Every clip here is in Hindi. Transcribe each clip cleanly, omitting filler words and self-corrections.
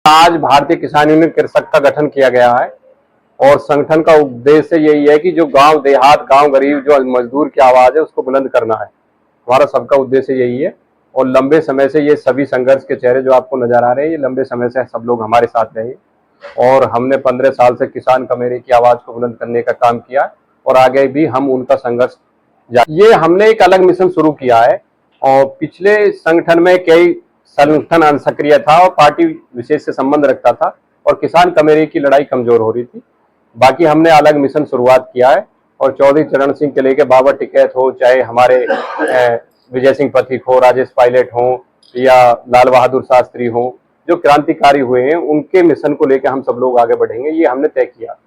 आज भारतीय किसान यूनियन कृषक का गठन किया गया है और संगठन का उद्देश्य यही है कि जो गांव देहात, गांव गरीब, जो मजदूर की आवाज है उसको बुलंद करना है। हमारा सबका उद्देश्य यही है और लंबे समय से ये सभी संघर्ष के चेहरे जो आपको नजर आ रहे हैं, ये लंबे समय से सब लोग हमारे साथ रहे और हमने 15 साल से किसान कमेरे की आवाज को बुलंद करने का काम किया और आगे भी हम उनका संघर्ष ये हमने एक अलग मिशन शुरू किया है और पिछले संगठन में कई संगठन अनसक्रिय था और पार्टी विशेष से संबंध रखता था और किसान कमेरे की लड़ाई कमजोर हो रही थी। बाकी हमने अलग मिशन शुरुआत किया है और चौधरी चरण सिंह के लेके बाबा टिकैत हो, चाहे हमारे विजय सिंह पथिक हो, राजेश पायलट हो या लाल बहादुर शास्त्री हो, जो क्रांतिकारी हुए हैं, उनके मिशन को लेकर हम सब लोग आगे बढ़ेंगे, ये हमने तय किया।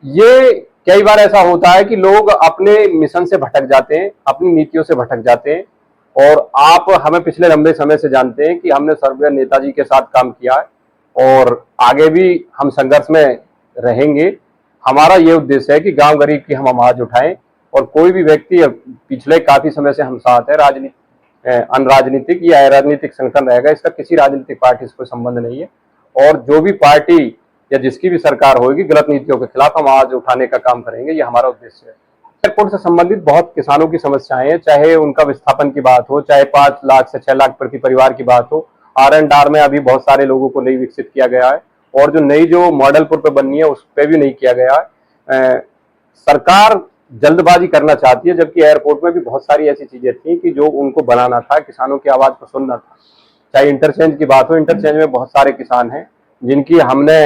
ये कई बार ऐसा होता है कि लोग अपने मिशन से भटक जाते हैं, अपनी नीतियों से भटक जाते हैं और आप हमें पिछले लंबे समय से जानते हैं कि हमने स्वर्गीय नेताजी के साथ काम किया है और आगे भी हम संघर्ष में रहेंगे। हमारा ये उद्देश्य है कि गांव गरीब की हम आवाज उठाएं और कोई भी व्यक्ति पिछले काफी समय से हम साथ है, अनराजनीतिक या राजनीतिक संगठन रहेगा, इसका किसी राजनीतिक पार्टी से कोई संबंध नहीं है और जो भी पार्टी या जिसकी भी सरकार होगी गलत नीतियों के खिलाफ हम आवाज उठाने का काम करेंगे, ये हमारा उद्देश्य है। एयरपोर्ट से संबंधित बहुत किसानों की समस्याएं हैं, चाहे उनका विस्थापन की बात हो, चाहे 5 लाख से 6 लाख प्रति परिवार की बात हो। R&R में अभी बहुत सारे लोगों को नहीं विकसित किया गया है और जो नई जो मॉडलपुर पे बननी है उस पर भी नहीं किया गया है। सरकार जल्दबाजी करना चाहती है, जबकि एयरपोर्ट में भी बहुत सारी ऐसी चीजें थी कि जो उनको बनाना था, किसानों की आवाज को सुनना था। चाहे इंटरचेंज की बात हो, इंटरचेंज में बहुत सारे किसान हैं जिनकी हमने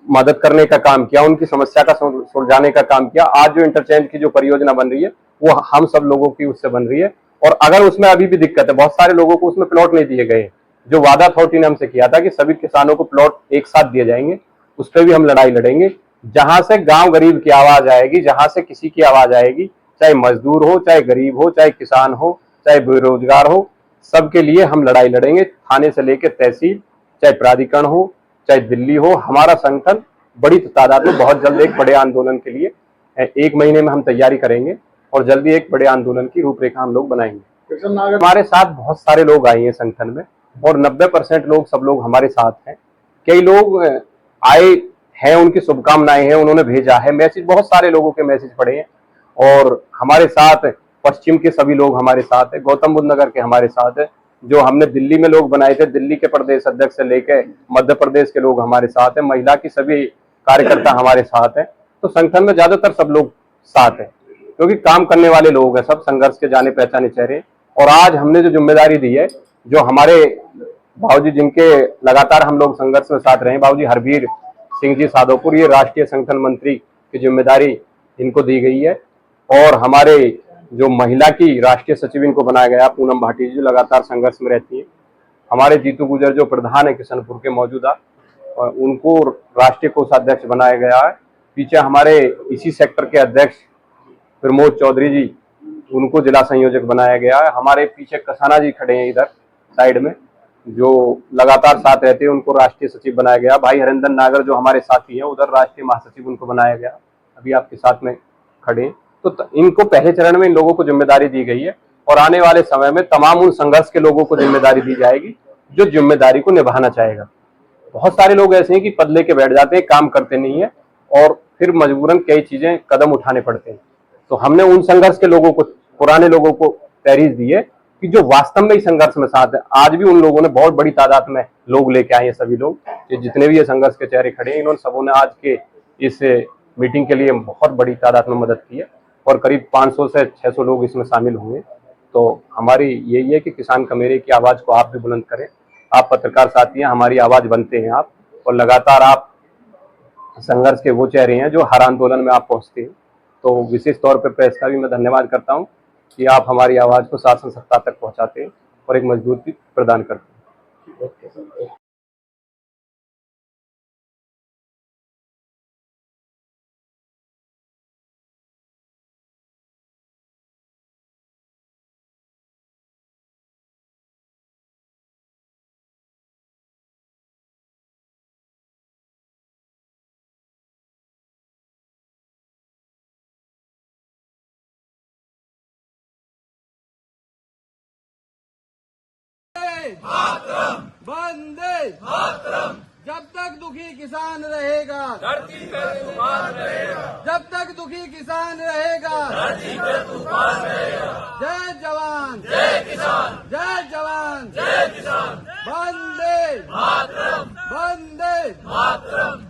मदद करने का काम किया, उनकी समस्या का सुलझाने का काम किया। आज जो इंटरचेंज की जो परियोजना बन रही है वो हम सब लोगों की उससे बन रही है और अगर उसमें अभी भी दिक्कत है, बहुत सारे लोगों को उसमें प्लॉट नहीं दिए गए। जो वादा अथॉरिटी ने हमसे किया था कि सभी किसानों को प्लॉट एक साथ दिए जाएंगे, उस पर भी हम लड़ाई लड़ेंगे। जहां से गांव गरीब की आवाज आएगी, जहां से किसी की आवाज आएगी, चाहे मजदूर हो, चाहे गरीब हो, चाहे किसान हो, चाहे बेरोजगार हो, सबके लिए हम लड़ाई लड़ेंगे। थाने से लेकर तहसील, चाहे प्राधिकरण हो, चाहे दिल्ली हो, हमारा संगठन बड़ी तादाद में बहुत जल्द एक बड़े आंदोलन के लिए 1 महीने में हम तैयारी करेंगे और जल्दी एक बड़े आंदोलन की रूपरेखा हम लोग बनाएंगे। हमारे साथ बहुत सारे लोग आए हैं संगठन में और 90% लोग, सब लोग हमारे साथ हैं। कई लोग आए हैं, उनकी शुभकामनाएं हैं, उन्होंने भेजा है मैसेज, बहुत सारे लोगों के मैसेज पढ़े हैं और हमारे साथ पश्चिम के सभी लोग हमारे साथ है, गौतम बुद्ध नगर के हमारे साथ है, जो हमने दिल्ली में लोग बनाए थे, दिल्ली के प्रदेश अध्यक्ष से लेकर मध्य प्रदेश के लोग हमारे साथ है, महिला की सभी कार्यकर्ता हमारे साथ है। तो संगठन में ज्यादातर सब लोग साथ है क्योंकि काम करने वाले लोग हैं, सब संघर्ष के जाने पहचाने चेहरे। और आज हमने जो जिम्मेदारी दी है, जो हमारे बाबूजी जिनके लगातार हम लोग संघर्ष में साथ रहे, बाबूजी हरबीर सिंह जी साधोपुर, ये राष्ट्रीय संगठन मंत्री की जिम्मेदारी इनको दी गई है और हमारे जो महिला की राष्ट्रीय सचिव इनको बनाया गया पूनम भाटी, जो लगातार संघर्ष में रहती है। हमारे जीतू गुजर जो प्रधान है किशनपुर के मौजूदा, उनको राष्ट्रीय कोषाध्यक्ष बनाया गया है। पीछे हमारे इसी सेक्टर के अध्यक्ष प्रमोद चौधरी जी, उनको जिला संयोजक बनाया गया है। हमारे पीछे कसाना जी खड़े हैं इधर साइड में, जो लगातार साथ रहते हैं, उनको राष्ट्रीय सचिव बनाया गया। भाई हरिंदर नागर जो हमारे साथी हैं, उधर राष्ट्रीय महासचिव उनको बनाया गया, अभी आपके साथ में खड़े हैं। तो इनको पहले चरण में इन लोगों को जिम्मेदारी दी गई है और आने वाले समय में तमाम उन संघर्ष के लोगों को जिम्मेदारी दी जाएगी जो जिम्मेदारी को निभाना चाहेगा। बहुत सारे लोग ऐसे हैं कि पद लेके बैठ जाते हैं, काम करते नहीं है और फिर मजबूरन कई चीजें कदम उठाने पड़ते हैं। तो हमने उन संघर्ष के लोगों को, पुराने लोगों को तहरीर दी है कि जो वास्तव में इस संघर्ष में साथ है। आज भी उन लोगों ने बहुत बड़ी तादाद में लोग लेके आए हैं, सभी लोग, जितने भी ये संघर्ष के चेहरे खड़े हैं, इन्होंने सबों ने आज के इस मीटिंग के लिए बहुत बड़ी तादाद में मदद की है और करीब 500 से 600 लोग इसमें शामिल हुए। तो हमारी यही है कि किसान कमेरे की आवाज को आप भी बुलंद करें। आप पत्रकार साथी हैं, हमारी आवाज बनते हैं आप, और लगातार आप संघर्ष के वो चेहरे हैं जो हर आंदोलन में आप पहुंचते हैं। तो विशेष तौर पर प्रेस का भी मैं धन्यवाद करता हूं कि आप हमारी आवाज को शासन सत्ता तक पहुंचाते हैं और एक मजबूती प्रदान करते हैं। वंदे मातरम। जब तक दुखी किसान रहेगा धरती पे तूफान रहेगा। जब तक दुखी किसान रहेगा धरती पे तूफान रहेगा। जय जवान जय किसान, जय जवान जय किसान। वंदे मातरम, वंदे मातरम।